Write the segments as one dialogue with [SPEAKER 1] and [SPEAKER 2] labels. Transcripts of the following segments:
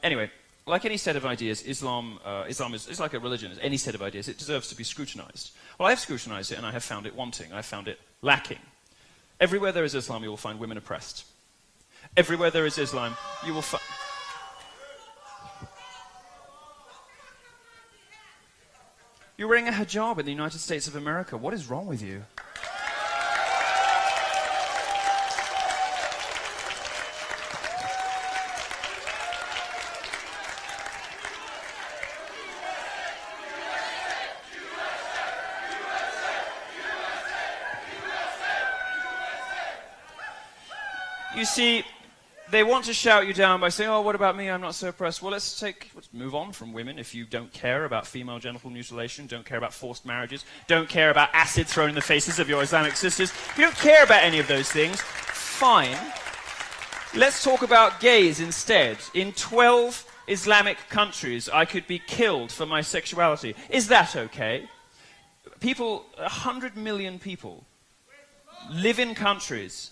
[SPEAKER 1] Anyway, like any set of ideas, Islam is like a religion. As any set of ideas, it deserves to be scrutinized. Well, I have scrutinized it, and I have found it wanting. I have found it lacking. Everywhere there is Islam, you will find women oppressed. Everywhere there is Islam, you will find... You're wearing a hijab in the United States of America. What is wrong with you? You see, they want to shout you down by saying, oh, what about me? I'm not so oppressed. Well, let's move on from women. If you don't care about female genital mutilation, don't care about forced marriages, don't care about acid thrown in the faces of your Islamic sisters, if you don't care about any of those things, fine. Let's talk about gays instead. In 12 Islamic countries, I could be killed for my sexuality. Is that okay? 100 million people live in countries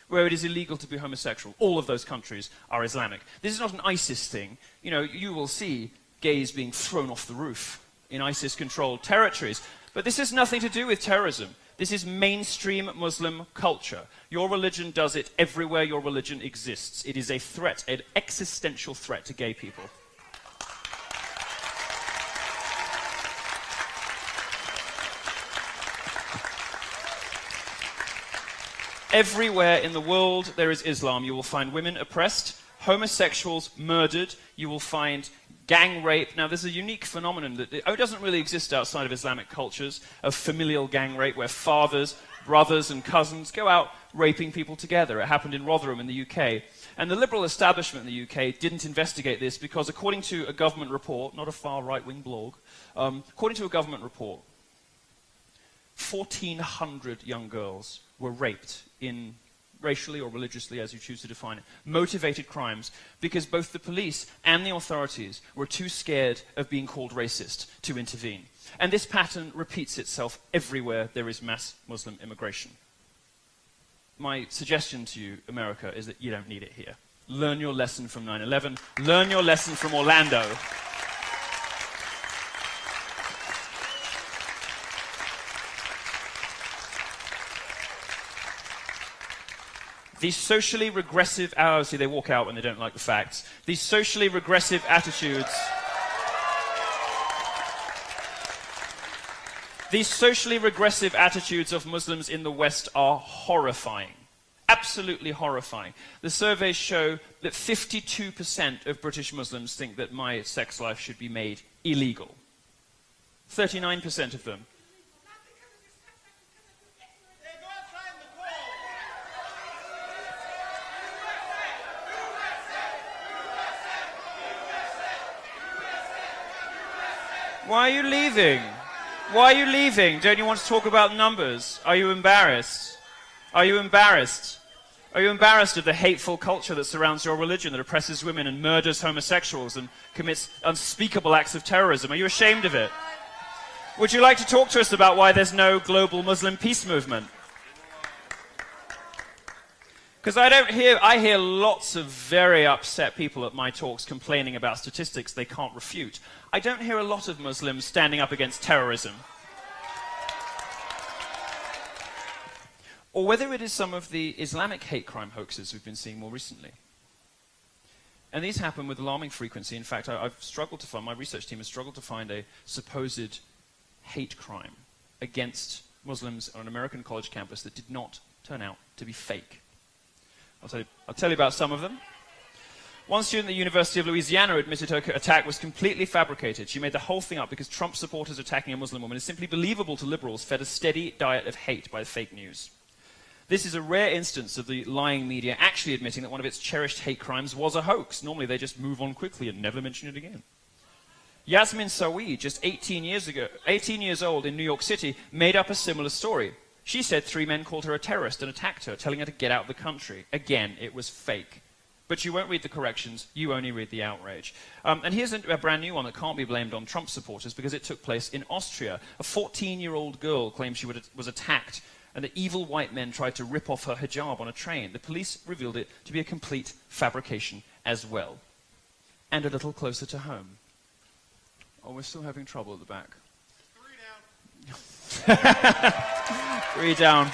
[SPEAKER 1] where it is illegal to be homosexual. All of those countries are Islamic. This is not an ISIS thing. You know, you will see gays being thrown off the roof in ISIS-controlled territories. But this has nothing to do with terrorism. This is mainstream Muslim culture. Your religion does it everywhere your religion exists. It is a threat, an existential threat to gay people. Everywhere in the world there is Islam, you will find women oppressed, homosexuals murdered, you will find gang rape. Now, there's a unique phenomenon that doesn't really exist outside of Islamic cultures, of familial gang rape, where fathers, brothers, and cousins go out raping people together. It happened in Rotherham in the UK. And the liberal establishment in the UK didn't investigate this because, according to a government report, not a far right-wing blog, according to a government report, 1,400 young girls were raped in racially or religiously, as you choose to define it, motivated crimes, because both the police and the authorities were too scared of being called racist to intervene. And this pattern repeats itself everywhere there is mass Muslim immigration. My suggestion to you, America, is that you don't need it here. Learn your lesson from 9/11. Learn your lesson from Orlando. These socially regressive, see, they walk out when they don't like the facts. These socially regressive attitudes, of Muslims in the West are horrifying. Absolutely horrifying. The surveys show that 52% of British Muslims think that my sex life should be made illegal. 39% of them. Why are you leaving? Why are you leaving? Don't you want to talk about numbers? Are you embarrassed? Are you embarrassed? Are you embarrassed of the hateful culture that surrounds your religion, that oppresses women and murders homosexuals and commits unspeakable acts of terrorism? Are you ashamed of it? Would you like to talk to us about why there's no global Muslim peace movement? Because I hear lots of very upset people at my talks complaining about statistics they can't refute. I don't hear a lot of Muslims standing up against terrorism. Or whether it is some of the Islamic hate crime hoaxes we've been seeing more recently. And these happen with alarming frequency. In fact, my research team has struggled to find a supposed hate crime against Muslims on an American college campus that did not turn out to be fake. I'll tell you about some of them. One student at the University of Louisiana admitted her attack was completely fabricated. She made the whole thing up because Trump supporters attacking a Muslim woman is simply believable to liberals fed a steady diet of hate by fake news. This is a rare instance of the lying media actually admitting that one of its cherished hate crimes was a hoax. Normally they just move on quickly and never mention it again. Yasmin Sawi, just 18 years old in New York City, made up a similar story. She said 3 men called her a terrorist and attacked her, telling her to get out of the country. Again, it was fake. But you won't read the corrections, you only read the outrage. And here's a brand new one that can't be blamed on Trump supporters because it took place in Austria. A 14-year-old girl claimed she was attacked and that evil white men tried to rip off her hijab on a train. The police revealed it to be a complete fabrication as well. and a little closer to home. Oh, we're still having trouble at the back. 3 down. 3 down.